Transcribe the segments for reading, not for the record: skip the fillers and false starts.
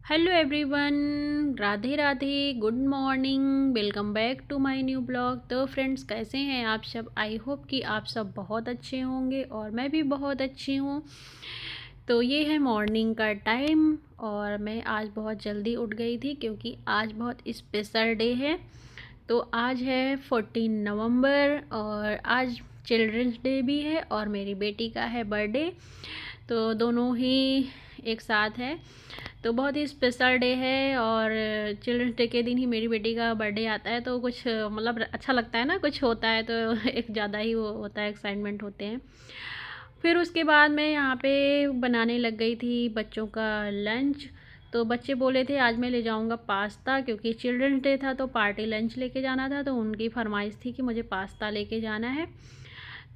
Hello everyone, Radhe Radhe, good morning, welcome back to my new blog. तो friends, कैसे हैं आप सब? आई होप कि आप सब बहुत अच्छे होंगे और मैं भी बहुत अच्छी हूँ। तो ये है मॉर्निंग का टाइम और मैं आज बहुत जल्दी उठ गई थी क्योंकि आज बहुत स्पेशल डे है। तो आज है 14 नवंबर और आज चिल्ड्रंस डे भी है और मेरी बेटी का है बर्थडे। तो दोनों ही एक साथ है। तो बहुत ही स्पेशल डे है और चिल्ड्रंस डे के दिन ही मेरी बेटी का बर्थडे आता है, तो कुछ मतलब अच्छा लगता है ना, कुछ होता है तो एक ज़्यादा ही वो होता है, एक्साइटमेंट होते हैं। फिर उसके बाद मैं यहाँ पे बनाने लग गई थी बच्चों का लंच। तो बच्चे बोले थे आज मैं ले जाऊँगा पास्ता, क्योंकि चिल्ड्रंस डे था तो पार्टी लंच लेके जाना था, तो उनकी फरमाइश थी कि मुझे पास्ता लेके जाना है।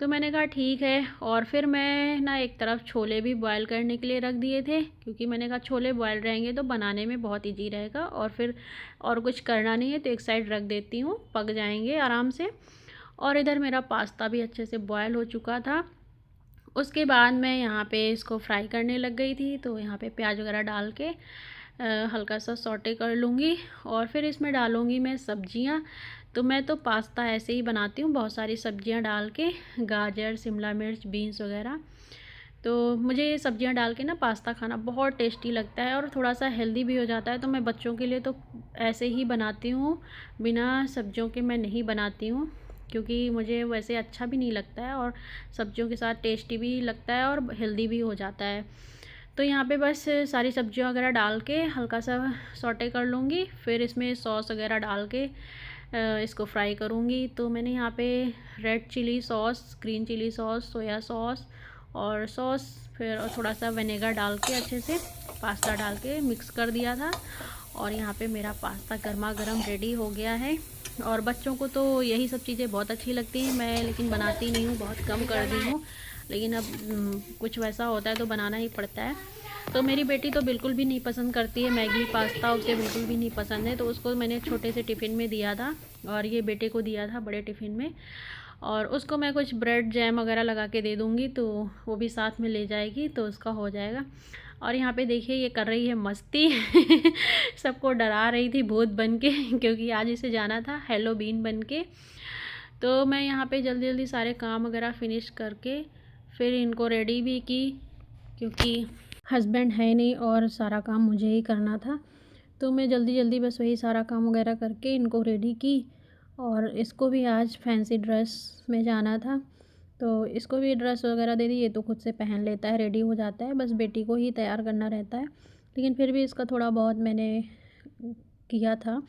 तो मैंने कहा ठीक है। और फिर मैं ना एक तरफ छोले भी बॉयल करने के लिए रख दिए थे, क्योंकि मैंने कहा छोले बॉयल रहेंगे तो बनाने में बहुत ईजी रहेगा और फिर और कुछ करना नहीं है, तो एक साइड रख देती हूँ, पक जाएंगे आराम से। और इधर मेरा पास्ता भी अच्छे से बॉयल हो चुका था। उसके बाद मैं यहाँ पे इसको फ्राई करने लग गई थी। तो यहाँ पे प्याज वगैरह डाल के हल्का सा सौटे कर लूँगी और फिर इसमें डालूँगी मैं सब्जियाँ। तो मैं तो पास्ता ऐसे ही बनाती हूँ, बहुत सारी सब्जियाँ डाल के, गाजर, शिमला मिर्च, बीन्स वगैरह। तो मुझे ये सब्जियाँ डाल के ना पास्ता खाना बहुत टेस्टी लगता है और थोड़ा सा हेल्दी भी हो जाता है। तो मैं बच्चों के लिए तो ऐसे ही बनाती हूँ, बिना सब्जियों के मैं नहीं बनाती हूँ, क्योंकि मुझे वैसे अच्छा भी नहीं लगता है और सब्जियों के साथ टेस्टी भी लगता है और हेल्दी भी हो जाता है। तो यहाँ पे बस सारी सब्जियाँ वगैरह डाल के हल्का सा सौटे कर लूँगी, फिर इसमें सॉस वगैरह डाल के इसको फ्राई करूँगी। तो मैंने यहाँ पे red chilli sauce, green chilli sauce, soya sauce और सॉस, फिर और थोड़ा सा विनेगर डाल के अच्छे से पास्ता डाल के मिक्स कर दिया था। और यहाँ पे मेरा पास्ता गर्मा गर्म रेडी हो गया है। और बच्चों को तो यही सब चीज़ें बहुत अच्छी लगती हैं, मैं लेकिन बनाती नहीं हूँ, बहुत कम कर दी हूँ। लेकिन अब कुछ वैसा होता है तो बनाना ही पड़ता है। तो मेरी बेटी तो बिल्कुल भी नहीं पसंद करती है मैगी पास्ता, उसे बिल्कुल भी नहीं पसंद है, तो उसको मैंने छोटे से टिफ़िन में दिया था और ये बेटे को दिया था बड़े टिफ़िन में। और उसको मैं कुछ ब्रेड जैम वगैरह लगा के दे दूँगी तो वो भी साथ में ले जाएगी, तो उसका हो जाएगा। और यहाँ पे देखिए ये कर रही है मस्ती सबको डरा रही थी भूत बन के क्योंकि आज इसे जाना था हेलोवीन बन के। तो मैं यहाँ पे जल्दी जल्दी सारे काम वगैरह फिनिश करके फिर इनको रेडी भी की, क्योंकि हस्बैंड है नहीं और सारा काम मुझे ही करना था। तो मैं जल्दी जल्दी बस वही सारा काम वगैरह करके इनको रेडी की। और इसको भी आज फैंसी ड्रेस में जाना था, तो इसको भी ड्रेस वगैरह दे दी, ये तो खुद से पहन लेता है, रेडी हो जाता है, बस बेटी को ही तैयार करना रहता है। लेकिन फिर भी इसका थोड़ा बहुत मैंने किया था।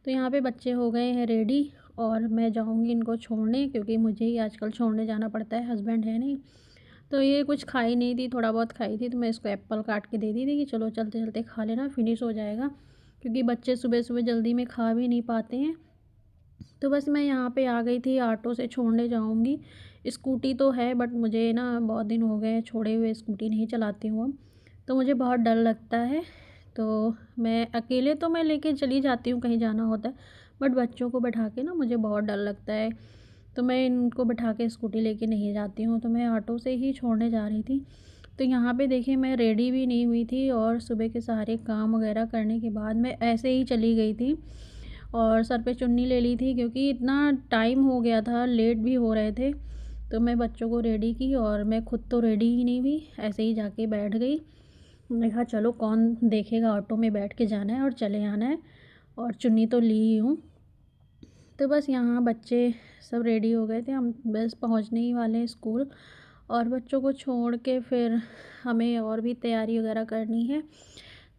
तो यहाँ पे बच्चे हो गए हैं रेडी और मैं जाऊँगी इनको छोड़ने, क्योंकि मुझे ही आजकल छोड़ने जाना पड़ता है, हस्बैंड है नहीं। तो ये कुछ खाई नहीं थी, थोड़ा बहुत खाई थी, तो मैं इसको एप्पल काट के दे दी थी कि चलो चलते चलते खा लेना, फिनिश हो जाएगा, क्योंकि बच्चे सुबह सुबह जल्दी में खा भी नहीं पाते हैं। तो बस मैं यहाँ पे आ गई थी, ऑटो से छोड़ने जाऊँगी। स्कूटी तो है बट मुझे ना बहुत दिन हो गए छोड़े हुए, स्कूटी नहीं चलाती हूँ अब, तो मुझे बहुत डर लगता है। तो मैं अकेले तो मैं लेके चली जाती हूँ कहीं जाना होता है, बट बच्चों को बैठा के ना मुझे बहुत डर लगता है, तो मैं इनको बैठा के स्कूटी लेके नहीं जाती हूँ, तो मैं ऑटो से ही छोड़ने जा रही थी। तो यहाँ पे देखिए मैं रेडी भी नहीं हुई थी और सुबह के सारे काम वगैरह करने के बाद मैं ऐसे ही चली गई थी और सर पे चुन्नी ले ली थी, क्योंकि इतना टाइम हो गया था, लेट भी हो रहे थे। तो मैं बच्चों को रेडी की और मैं खुद तो रेडी ही नहीं हुई, ऐसे ही जाके बैठ गई। मैंने कहा चलो कौन देखेगा, ऑटो में बैठ के जाना है और चले आना है, और चुन्नी तो ली ही हूँ। तो बस यहाँ बच्चे सब रेडी हो गए थे, हम बस पहुँचने ही वाले हैं स्कूल। और बच्चों को छोड़ के फिर हमें और भी तैयारी वगैरह करनी है।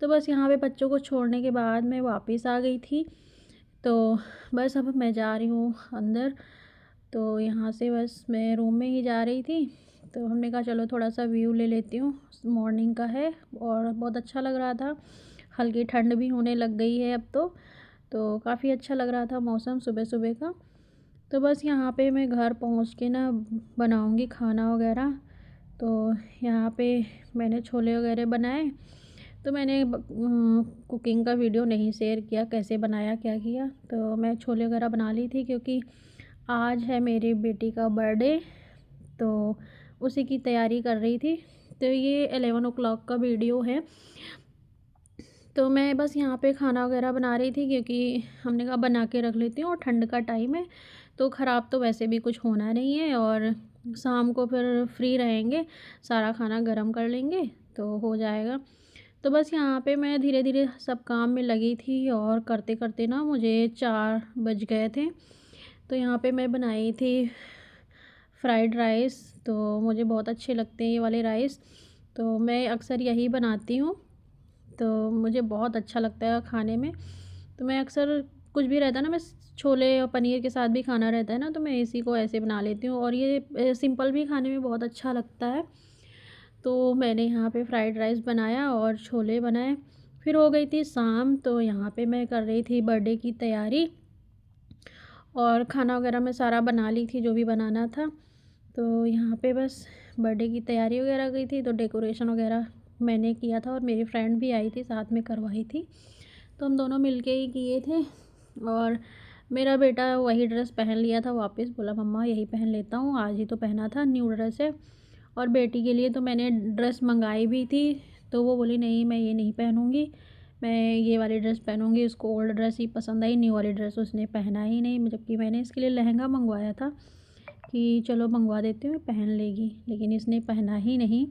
तो बस यहाँ पे बच्चों को छोड़ने के बाद मैं वापस आ गई थी। तो बस अब मैं जा रही हूँ अंदर। तो यहाँ से बस मैं रूम में ही जा रही थी, तो हमने कहा चलो थोड़ा सा व्यू ले लेती हूँ, मॉर्निंग का है और बहुत अच्छा लग रहा था। हल्की ठंड भी होने लग गई है अब तो काफ़ी अच्छा लग रहा था मौसम सुबह सुबह का। तो बस यहाँ पे मैं घर पहुँच के ना बनाऊँगी खाना वगैरह। तो यहाँ पे मैंने छोले वगैरह बनाए। तो मैंने कुकिंग का वीडियो नहीं शेयर किया, कैसे बनाया क्या किया। तो मैं छोले वगैरह बना ली थी, क्योंकि आज है मेरी बेटी का बर्थडे, तो उसी की तैयारी कर रही थी। तो ये 11 o'clock का वीडियो है। तो मैं बस यहाँ पे खाना वगैरह बना रही थी, क्योंकि हमने कहा बना के रख लेती हूँ, और ठंड का टाइम है तो ख़राब तो वैसे भी कुछ होना नहीं है, और शाम को फिर फ्री रहेंगे, सारा खाना गरम कर लेंगे तो हो जाएगा। तो बस यहाँ पे मैं धीरे-धीरे सब काम में लगी थी, और करते-करते ना मुझे 4 बज गए थे। तो यहाँ पे मैं बनाई थी फ्राइड राइस, तो मुझे बहुत अच्छे लगते हैं ये वाले राइस, तो मैं अक्सर यही बनाती हूँ। तो मुझे बहुत अच्छा लगता है खाने में। तो मैं अक्सर कुछ भी रहता है ना, मैं छोले और पनीर के साथ भी खाना रहता है ना, तो मैं इसी को ऐसे बना लेती हूँ, और ये सिंपल भी खाने में बहुत अच्छा लगता है। तो मैंने यहाँ पे फ्राइड राइस बनाया और छोले बनाए। फिर हो गई थी शाम, तो यहाँ पे मैं कर रही थी बर्थडे की तैयारी, और खाना वगैरह मैं सारा बना ली थी जो भी बनाना था। तो यहाँ पे बस बर्थडे की तैयारी वगैरह गई थी, तो डेकोरेशन वगैरह मैंने किया था, और मेरी फ्रेंड भी आई थी साथ में करवाई थी, तो हम दोनों मिलके ही किए थे। और मेरा बेटा वही ड्रेस पहन लिया था वापस, बोला मम्मा यही पहन लेता हूँ, आज ही तो पहना था, न्यू ड्रेस है। और बेटी के लिए तो मैंने ड्रेस मंगाई भी थी, तो वो बोली नहीं मैं ये नहीं पहनूँगी, मैं ये वाली ड्रेस पहनूँगी। उसको ओल्ड ड्रेस ही पसंद आई, न्यू वाली ड्रेस उसने पहना ही नहीं, जबकि मैंने इसके लिए लहंगा मंगवाया था कि चलो मंगवा देती हूँ पहन लेगी, लेकिन इसने पहना ही नहीं।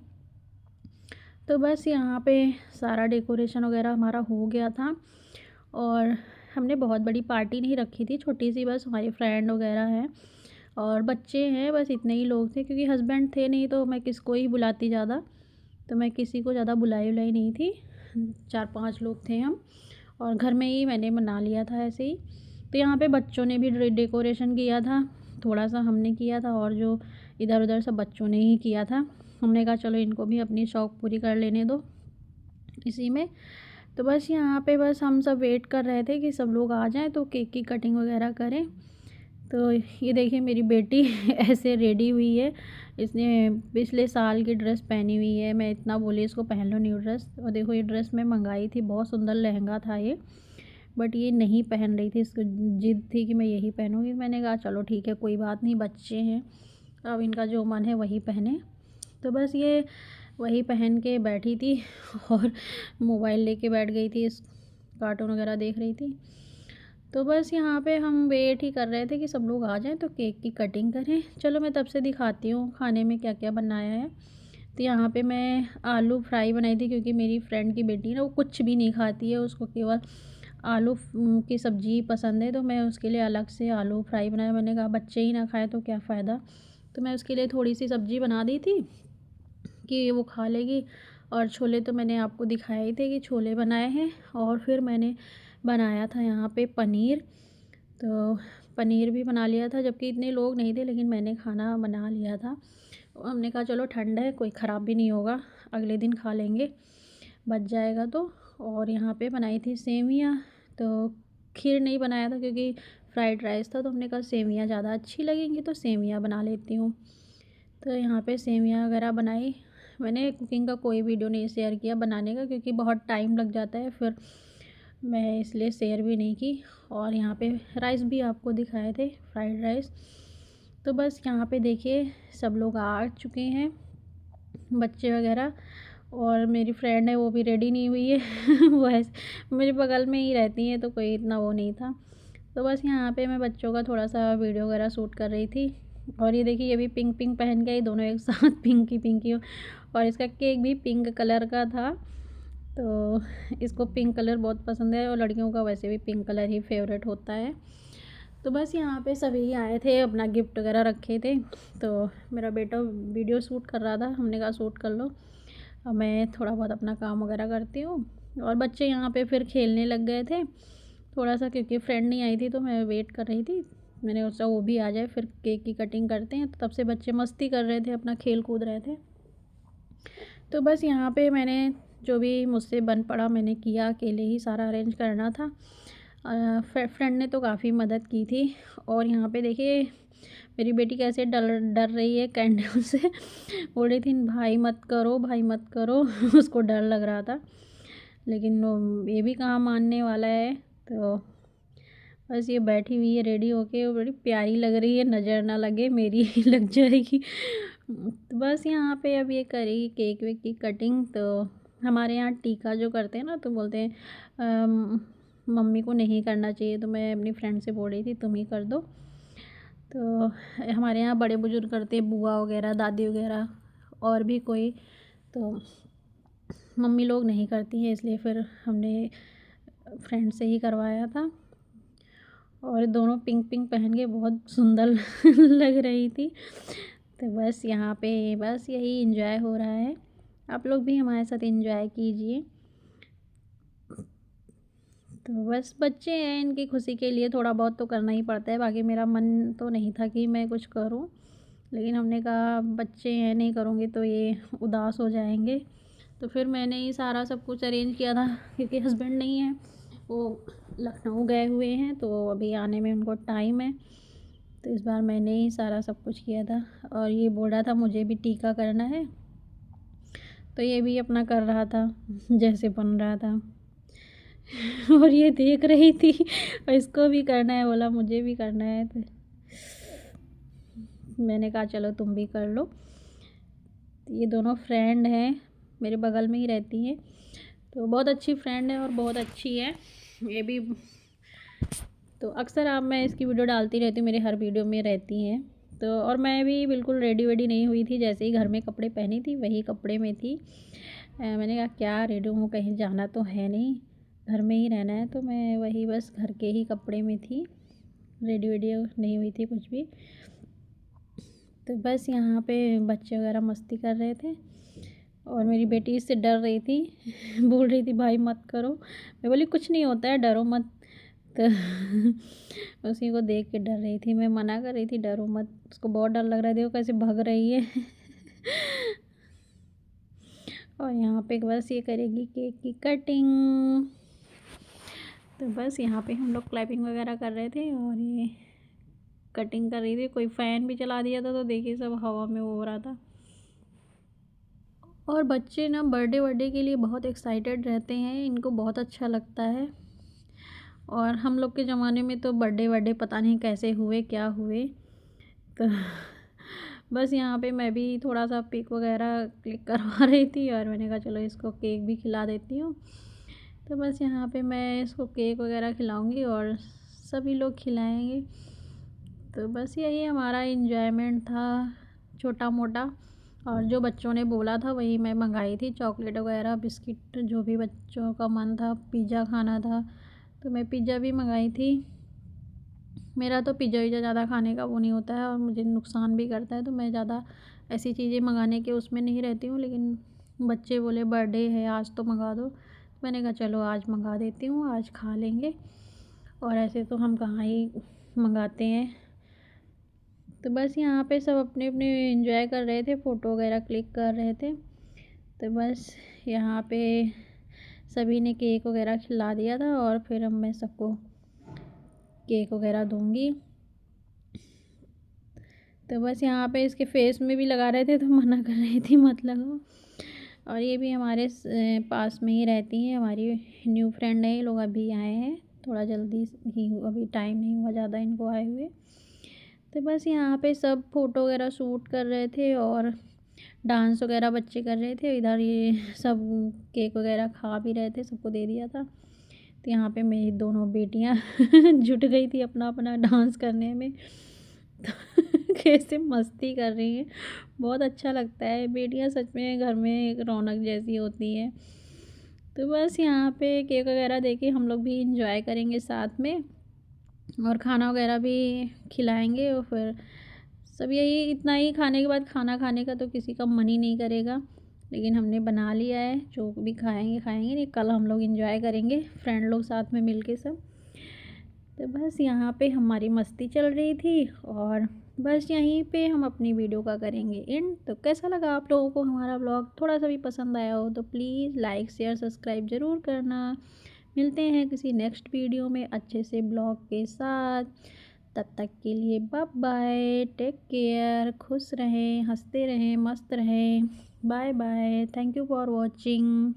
तो बस यहाँ पे सारा डेकोरेशन वगैरह हमारा हो गया था, और हमने बहुत बड़ी पार्टी नहीं रखी थी, छोटी सी, बस हमारी फ्रेंड वगैरह हैं और बच्चे हैं, बस इतने ही लोग थे, क्योंकि हस्बैंड थे नहीं तो मैं किसको ही बुलाती ज़्यादा, तो मैं किसी को ज़्यादा बुलाई उलाई नहीं थी। 4-5 लोग थे हम, और घर में ही मैंने मना लिया था ऐसे ही। तो यहाँ पे बच्चों ने भी डेकोरेशन किया था, थोड़ा सा हमने किया था, और जो इधर उधर सब बच्चों ने ही किया था। हमने कहा चलो इनको भी अपनी शौक़ पूरी कर लेने दो इसी में। तो बस यहाँ पे बस हम सब वेट कर रहे थे कि सब लोग आ जाएं तो केक की कटिंग वगैरह करें। तो ये देखिए मेरी बेटी ऐसे रेडी हुई है, इसने पिछले साल की ड्रेस पहनी हुई है, मैं इतना बोली इसको पहन लो न्यू ड्रेस, और देखो ये ड्रेस मैं मंगाई थी, बहुत सुंदर लहंगा था ये, बट ये नहीं पहन रही थी, इसको जिद थी कि मैं यही पहनूंगी। मैंने कहा चलो ठीक है कोई बात नहीं, बच्चे हैं अब इनका जो मन है वही पहने। तो बस ये वही पहन के बैठी थी और मोबाइल लेके बैठ गई थी, इस कार्टून वगैरह देख रही थी। तो बस यहाँ पे हम वेट ही कर रहे थे कि सब लोग आ जाएं तो केक की कटिंग करें। चलो मैं तब से दिखाती हूँ खाने में क्या क्या बनाया है। तो यहाँ पे मैं आलू फ्राई बनाई थी, क्योंकि मेरी फ्रेंड की बेटी ना वो कुछ भी नहीं खाती है, उसको केवल आलू की सब्ज़ी पसंद है, तो मैं उसके लिए अलग से आलू फ्राई बनाया। मैंने कहा बच्चे ही ना खाए तो क्या फ़ायदा, तो मैं उसके लिए थोड़ी सी सब्ज़ी बना दी थी कि वो खा लेगी। और छोले तो मैंने आपको दिखाए ही थे कि छोले बनाए हैं, और फिर मैंने बनाया था यहाँ पे पनीर, तो पनीर भी बना लिया था, जबकि इतने लोग नहीं थे लेकिन मैंने खाना बना लिया था। हमने कहा चलो ठंड है कोई ख़राब भी नहीं होगा, अगले दिन खा लेंगे बच जाएगा तो। और यहाँ पे बनाई थी सेवियाँ, तो खीर नहीं बनाया था क्योंकि फ्राइड राइस था, तो हमने कहा सेवियाँ ज़्यादा अच्छी लगेंगी तो सेवियाँ बना लेती हूँ। तो यहाँ पे सेवियाँ वगैरह बनाई। मैंने कुकिंग का कोई वीडियो नहीं शेयर किया बनाने का, क्योंकि बहुत टाइम लग जाता है, फिर मैं इसलिए शेयर भी नहीं की। और यहाँ पे राइस भी आपको दिखाए थे, फ्राइड राइस। तो बस यहाँ पे देखिए सब लोग आ चुके हैं, बच्चे वगैरह, और मेरी फ्रेंड है वो भी रेडी नहीं हुई है वो ऐसे मेरे बगल में ही रहती हैं, तो कोई इतना वो नहीं था। तो बस यहाँ पे मैं बच्चों का थोड़ा सा वीडियो वगैरह शूट कर रही थी। और ये देखिए ये भी पिंक पिंक पहन के आई, दोनों एक साथ पिंकी पिंकी। और इसका केक भी पिंक कलर का था, तो इसको पिंक कलर बहुत पसंद है, और लड़कियों का वैसे भी पिंक कलर ही फेवरेट होता है। तो बस यहाँ पे सभी आए थे, अपना गिफ्ट वगैरह रखे थे, तो मेरा बेटा वीडियो शूट कर रहा था, हमने कहा शूट कर लो, और मैं थोड़ा बहुत अपना काम वगैरह करती हूँ। और बच्चे यहाँ पे फिर खेलने लग गए थे थोड़ा सा, क्योंकि फ्रेंड नहीं आई थी तो मैं वेट कर रही थी, मैंने सोचा वो भी आ जाए फिर केक की कटिंग करते हैं। तो तब से बच्चे मस्ती कर रहे थे, अपना खेल कूद रहे थे। तो बस यहाँ पे मैंने जो भी मुझसे बन पड़ा मैंने किया, अकेले ही सारा अरेंज करना था। फ्रेंड ने तो काफ़ी मदद की थी। और यहाँ पे देखिए मेरी बेटी कैसे डर डर रही है कैंडल से बोल रही थी भाई मत करो भाई मत करो उसको डर लग रहा था, लेकिन वो ये भी कहाँ मानने वाला है। तो बस ये बैठी हुई है रेडी होके, वो बड़ी प्यारी लग रही है, नज़र ना लगे मेरी ही लग जाएगी। तो बस यहाँ पे अब ये करेगी केक वेक की कटिंग, तो हमारे यहाँ टीका जो करते हैं ना तो बोलते हैं मम्मी को नहीं करना चाहिए, तो मैं अपनी फ्रेंड से बोल रही थी तुम ही कर दो। तो हमारे यहाँ बड़े बुजुर्ग करते हैं, बुआ वगैरह, दादी वगैरह, और भी कोई, तो मम्मी लोग नहीं करती हैं, इसलिए फिर हमने फ्रेंड से ही करवाया था। और दोनों पिंक पिंक पहन के बहुत सुंदर लग रही थी। तो बस यहाँ पे बस यही एंजॉय हो रहा है, आप लोग भी हमारे साथ एंजॉय कीजिए। तो बस बच्चे हैं, इनकी खुशी के लिए थोड़ा बहुत तो करना ही पड़ता है। बाकी मेरा मन तो नहीं था कि मैं कुछ करूं, लेकिन हमने कहा बच्चे हैं, नहीं करूँगी तो ये उदास हो जाएंगे। तो फिर मैंने ही सारा सब कुछ अरेंज किया था, क्योंकि हस्बैंड नहीं है, वो लखनऊ गए हुए हैं, तो अभी आने में उनको टाइम है। तो इस बार मैंने ही सारा सब कुछ किया था। और ये बोल रहा था मुझे भी टीका करना है, तो ये भी अपना कर रहा था जैसे बन रहा था। और ये देख रही थी और इसको भी करना है, बोला मुझे भी करना है। तो मैंने कहा चलो तुम भी कर लो। ये दोनों फ्रेंड हैं, मेरे बगल में ही रहती हैं, तो बहुत अच्छी फ्रेंड है और बहुत अच्छी है ये भी। तो अक्सर आप मैं इसकी वीडियो डालती रहती हूँ, मेरे हर वीडियो में रहती हैं। तो और मैं भी बिल्कुल रेडी वेडी नहीं हुई थी, जैसे ही घर में कपड़े पहनी थी वही कपड़े में थी। मैंने कहा क्या रेडी हूँ, कहीं जाना तो है नहीं, घर में ही रहना है, तो मैं वही बस घर के ही कपड़े में थी, रेडी वेडी नहीं हुई थी कुछ भी। तो बस यहाँ पे बच्चे वगैरह मस्ती कर रहे थे और मेरी बेटी इससे डर रही थी बोल रही थी भाई मत करो। मैं बोली कुछ नहीं होता है, डरो मत। तो उसी को देख के डर रही थी, मैं मना कर रही थी डरो मत, उसको बहुत डर लग रहा है, देखो कैसे भाग रही है और यहाँ पे बस ये करेगी केक की कटिंग। तो बस यहाँ पे हम लोग क्लैपिंग वगैरह कर रहे थे और ये कटिंग कर रही थी। कोई फ़ैन भी चला दिया था, तो देखिए सब हवा में वो हो रहा था। और बच्चे ना बर्थडे के लिए बहुत एक्साइटेड रहते हैं, इनको बहुत अच्छा लगता है। और हम लोग के ज़माने में तो बर्थडे पता नहीं कैसे हुए, क्या हुए। तो बस यहाँ पे मैं भी थोड़ा सा पिक वगैरह क्लिक करवा रही थी और मैंने कहा चलो इसको केक भी खिला देती हूँ। तो बस यहाँ पे मैं इसको केक वगैरह खिलाऊँगी और सभी लोग खिलाएँगे। तो बस यही हमारा एंजॉयमेंट था छोटा मोटा। और जो बच्चों ने बोला था वही मैं मंगाई थी, चॉकलेट वगैरह, बिस्किट, जो भी बच्चों का मन था, पिज़्ज़ा खाना था तो मैं पिज़्ज़ा भी मंगाई थी। मेरा तो पिज़्ज़ा विज़्ज़ा ज़्यादा खाने का वो नहीं होता है और मुझे नुकसान भी करता है, तो मैं ज़्यादा ऐसी चीज़ें मंगाने के उसमें नहीं रहती हूँ। लेकिन बच्चे बोले बर्थडे है आज तो मंगा दो, तो मैंने कहा चलो आज मंगा देती हूँ, आज खा लेंगे। और ऐसे तो हम कहाँ ही मंगाते हैं। तो बस यहाँ पे सब अपने अपने एंजॉय कर रहे थे, फ़ोटो वगैरह क्लिक कर रहे थे। तो बस यहाँ पे सभी ने केक वगैरह खिला दिया था और फिर अब मैं सबको केक वगैरह दूँगी। तो बस यहाँ पे इसके फेस में भी लगा रहे थे, तो मना कर रही थी मत लगाओ। और ये भी हमारे पास में ही रहती हैं, हमारी न्यू फ्रेंड है, ये लोग अभी आए हैं, थोड़ा जल्दी ही, अभी टाइम नहीं हुआ ज़्यादा इनको आए हुए। तो बस यहाँ पे सब फ़ोटो वगैरह शूट कर रहे थे और डांस वगैरह बच्चे कर रहे थे। इधर ये सब केक वगैरह खा भी रहे थे, सबको दे दिया था। तो यहाँ पे मेरी दोनों बेटियाँ जुट गई थी अपना अपना डांस करने में। तो कैसे मस्ती कर रही हैं, बहुत अच्छा लगता है। बेटियाँ सच में घर में एक रौनक जैसी होती हैं। तो बस यहाँ पे केक वगैरह देके हम लोग भी इंजॉय करेंगे साथ में और खाना वगैरह भी खिलाएंगे। और फिर सब यही इतना ही खाने के बाद, खाना खाने का तो किसी का मन ही नहीं करेगा, लेकिन हमने बना लिया है, जो भी खाएंगे खाएंगे, नहीं कल हम लोग इंजॉय करेंगे फ्रेंड लोग साथ में मिल के सब। तो बस यहाँ पे हमारी मस्ती चल रही थी और बस यहीं पे हम अपनी वीडियो का करेंगे एंड। तो कैसा लगा आप लोगों को हमारा ब्लॉग, थोड़ा सा भी पसंद आया हो तो प्लीज़ लाइक शेयर सब्सक्राइब ज़रूर करना। मिलते हैं किसी नेक्स्ट वीडियो में अच्छे से ब्लॉग के साथ। तब तक के लिए बाय बाय, टेक केयर, खुश रहें, हंसते रहें, मस्त रहें। Bye bye, thank you for watching.